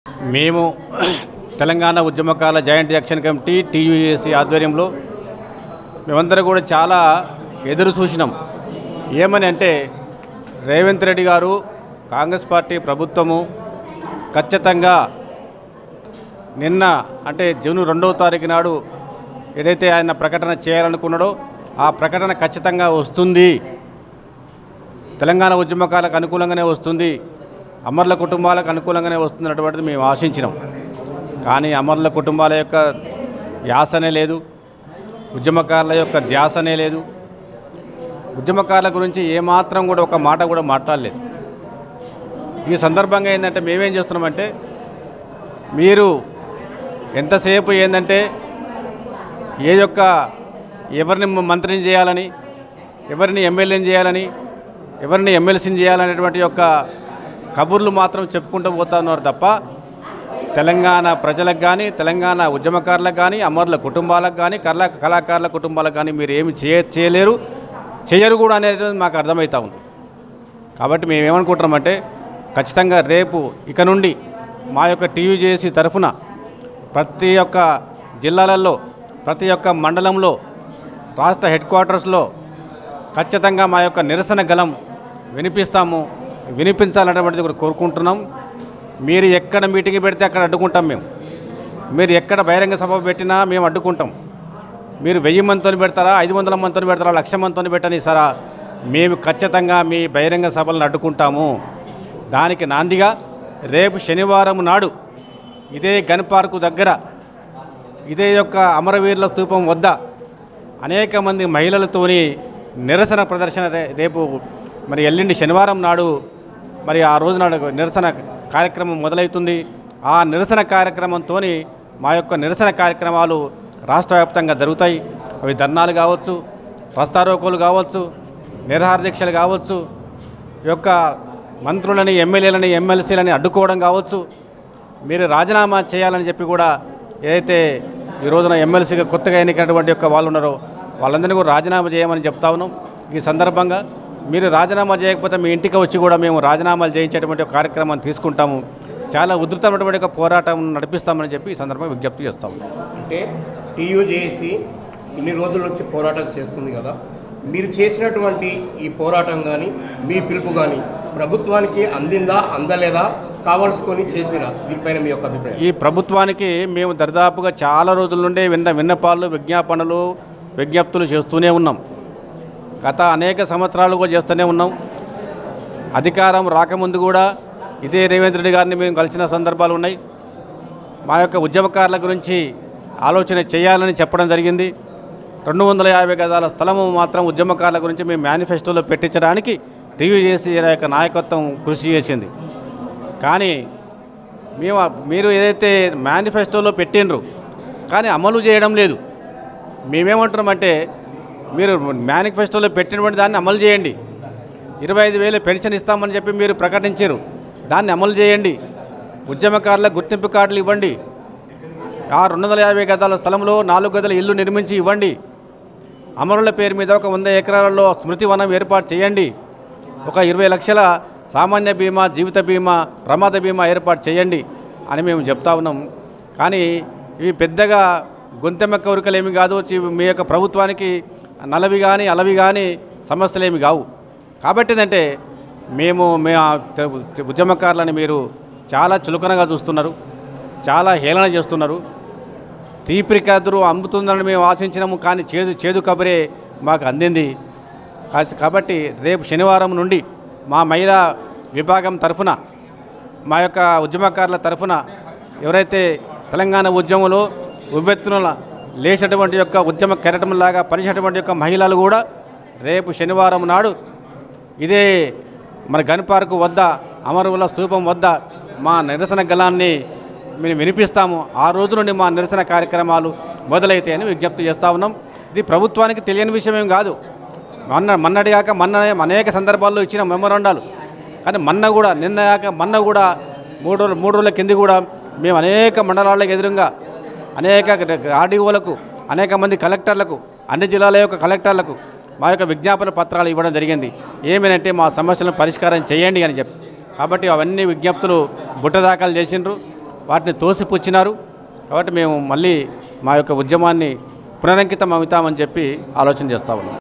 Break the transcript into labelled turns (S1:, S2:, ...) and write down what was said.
S1: మేము Telangana ఉద్యమకాల joint action committee టీయూఏసీ ఆధ్వర్యంలో మేమందరం కూడా చాలా ఎదురు చూసినాం. ఏమని అంటే రేవంత్ రెడ్డి గారు కాంగ్రెస్ పార్టీ ప్రభుత్వము ఖచ్చితంగా నిన్న అంటే జూన్ 2వ తారీఖు నాడు ఏదైతే ఆయన ప్రకటన చేయాలనుకున్నాడో ఆ ప్రకటన ఖచ్చితంగా వస్తుంది, తెలంగాణ ఉద్యమకాలకు అనుకూలంగానే వస్తుంది, అమరుల కుటుంబాలకు అనుకూలంగానే వస్తున్నటువంటిది మేము ఆశించినాం. కానీ అమరుల కుటుంబాల యొక్క యాసనే లేదు, ఉద్యమకారుల యొక్క ధ్యాసనే లేదు. ఉద్యమకారుల గురించి ఏమాత్రం కూడా ఒక మాట కూడా మాట్లాడలేదు. ఈ సందర్భంగా ఏంటంటే మేమేం చేస్తున్నామంటే మీరు ఎంతసేపు ఏంటంటే ఎవరిని మంత్రిని చేయాలని, ఎవరిని ఎమ్మెల్యేని చేయాలని, ఎవరిని ఎమ్మెల్సీని చేయాలనేటువంటి యొక్క కబుర్లు మాత్రం చెప్పుకుంటూ పోతా ఉన్నారు తప్ప తెలంగాణ ప్రజలకు కానీ, తెలంగాణ ఉద్యమకారులకు కానీ, అమరుల కుటుంబాలకు కానీ, కళాకారుల కుటుంబాలకు కానీ మీరు ఏమి చేయలేరు, చేయరు కూడా అనేది మాకు అర్థమవుతా ఉంది. కాబట్టి మేము ఏమనుకుంటున్నామంటే ఖచ్చితంగా రేపు ఇక నుండి మా యొక్క టీయూజేసీ తరఫున ప్రతి ఒక్క జిల్లాలలో, ప్రతి ఒక్క మండలంలో, రాష్ట్ర హెడ్ క్వార్టర్స్లో ఖచ్చితంగా మా యొక్క నిరసన గలం వినిపించాలనేటువంటిది కూడా కోరుకుంటున్నాం. మీరు ఎక్కడ మీటింగ్ పెడితే అక్కడ అడ్డుకుంటాం మేము. మీరు ఎక్కడ బహిరంగ సభ పెట్టినా మేము అడ్డుకుంటాం. మీరు 1000 మందితో పెడతారా, 500 మందితో పెడతారా, 1,00,000 మందితో పెట్టని సరా మేము ఖచ్చితంగా మీ బహిరంగ సభలను అడ్డుకుంటాము. దానికి నాందిగా రేపు శనివారం నాడు ఇదే గన్ పార్కు దగ్గర, ఇదే యొక్క అమరవీరుల స్తూపం వద్ద అనేక మంది మహిళలతోని నిరసన ప్రదర్శన రేపు మరి ఎల్లుండి శనివారం నాడు మరి ఆ రోజు నాడు నిరసన కార్యక్రమం మొదలవుతుంది. ఆ నిరసన కార్యక్రమంతో మా యొక్క నిరసన కార్యక్రమాలు రాష్ట్ర వ్యాప్తంగా జరుగుతాయి. అవి ధర్నాలు కావచ్చు, రస్తారోకోలు కావచ్చు, నిరాహార దీక్షలు కావచ్చు, ఈ యొక్క మంత్రులని, ఎమ్మెల్యేలని, ఎమ్మెల్సీలని అడ్డుకోవడం కావచ్చు. మీరు రాజీనామా చేయాలని చెప్పి కూడా ఏదైతే ఈ రోజున ఎమ్మెల్సీగా కొత్తగా ఎన్నికైనటువంటి యొక్క వాళ్ళు ఉన్నారో వాళ్ళందరినీ కూడా రాజీనామా చేయమని చెప్తా ఉన్నాం. ఈ సందర్భంగా మీరు రాజీనామా చేయకపోతే మీ ఇంటికి వచ్చి కూడా మేము రాజీనామాలు చేయించేటువంటి ఒక కార్యక్రమాన్ని తీసుకుంటాము, చాలా ఉధృతమైనటువంటి ఒక పోరాటం నడిపిస్తామని చెప్పి ఈ సందర్భంగా విజ్ఞప్తి చేస్తాము.
S2: అంటే టీయూజేసీ ఇన్ని రోజుల నుంచి పోరాటం చేస్తుంది కదా, మీరు చేసినటువంటి ఈ పోరాటం కానీ మీ పిలుపు కానీ ప్రభుత్వానికి అందిందా, అందలేదా, కావాల్సుకొని చేసిరా? దీనిపైన మీ యొక్క అభిప్రాయం.
S1: ఈ ప్రభుత్వానికి మేము దరిదాపుగా చాలా రోజుల నుండే విన్నపాలు, విజ్ఞప్తులు చేస్తూనే ఉన్నాం. గత అనేక సంవత్సరాలు కూడా చేస్తూనే ఉన్నాం. అధికారం రాకముందు కూడా ఇదే రేవంత్ రెడ్డి గారిని మేము కలిసిన సందర్భాలు ఉన్నాయి. మా యొక్క ఉద్యమకారుల గురించి ఆలోచన చేయాలని చెప్పడం జరిగింది. 250 గజాల స్థలము మాత్రం ఉద్యమకారుల గురించి మేము మేనిఫెస్టోలో పెట్టించడానికి టీయూజేసీ యొక్క నాయకత్వం కృషి చేసింది. కానీ మీరు ఏదైతే మేనిఫెస్టోలో పెట్టినరు కానీ అమలు చేయడం లేదు. మేమేమంటున్నామంటే మీరు మేనిఫెస్టోలో పెట్టినటువంటి దాన్ని అమలు చేయండి. 25,000 పెన్షన్ ఇస్తామని చెప్పి మీరు ప్రకటించారు, దాన్ని అమలు చేయండి. ఉద్యమకారులకు గుర్తింపు కార్డులు ఇవ్వండి. ఆ 250 గజాల స్థలంలో 4 గదుల ఇల్లు నిర్మించి ఇవ్వండి. అమరుల పేరు మీద ఒక 100 ఎకరాలలో స్మృతి వనం ఏర్పాటు చేయండి. ఒక 20 లక్షల సామాన్య బీమా, జీవిత బీమా, ప్రమాద బీమా ఏర్పాటు చేయండి అని మేము చెప్తా ఉన్నాం. కానీ ఇవి పెద్దగా గొంతెమ్మ కోరికలేమి కాదు. మీ యొక్క ప్రభుత్వానికి నలవి కానీ అలవి కానీ సమస్యలేమి కావు. కాబట్టి ఏంటంటే మేము ఉద్యమకారులని మీరు చాలా చులకనగా చూస్తున్నారు, చాలా హేళన చేస్తున్నారు. తీపిరికదురు అమ్ముతుందని మేము ఆశించినాము, కానీ చేదు కబరే మాకు అందింది. కాబట్టి రేపు శనివారం నుండి మా మహిళా విభాగం తరఫున, మా యొక్క ఉద్యమకారుల తరఫున ఎవరైతే తెలంగాణ ఉద్యమంలో ఉవ్వెత్తున లేచినటువంటి యొక్క ఉద్యమ కెరటంలాగా పనిచేసినటువంటి యొక్క మహిళలు కూడా రేపు శనివారం నాడు ఇదే మన గన్ పార్కు వద్ద, అమరవీరుల స్తూపం వద్ద మా నిరసన గలాన్ని మేము వినిపిస్తాము. ఆ రోజు నుండి మా నిరసన కార్యక్రమాలు మొదలైతాయని విజ్ఞప్తి చేస్తూ ఉన్నాం. ఇది ప్రభుత్వానికి తెలియని విషయం ఏం కాదు. మొన్నటిగాక అనేక సందర్భాల్లో ఇచ్చిన మెమోరాండాలు. కానీ మొన్న కూడా 3 రోజుల కింద కూడా మేము అనేక మండలాలకు ఎదురుగా అనేక ఆర్డీఓలకు, అనేక మంది కలెక్టర్లకు, అన్ని జిల్లాల యొక్క కలెక్టర్లకు మా యొక్క విజ్ఞాపన పత్రాలు ఇవ్వడం జరిగింది. ఏమేనంటే మా సమస్యలను పరిష్కారం చేయండి అని చెప్పి. కాబట్టి అవన్నీ విజ్ఞప్తులు బుట్టదాఖలు చేసిండ్రు. వాటిని తోసిపుచ్చినారు. కాబట్టి మేము మళ్ళీ మా యొక్క ఉద్యమాన్ని పునరంకితం అవుతామని చెప్పి ఆలోచన చేస్తూ ఉన్నాం.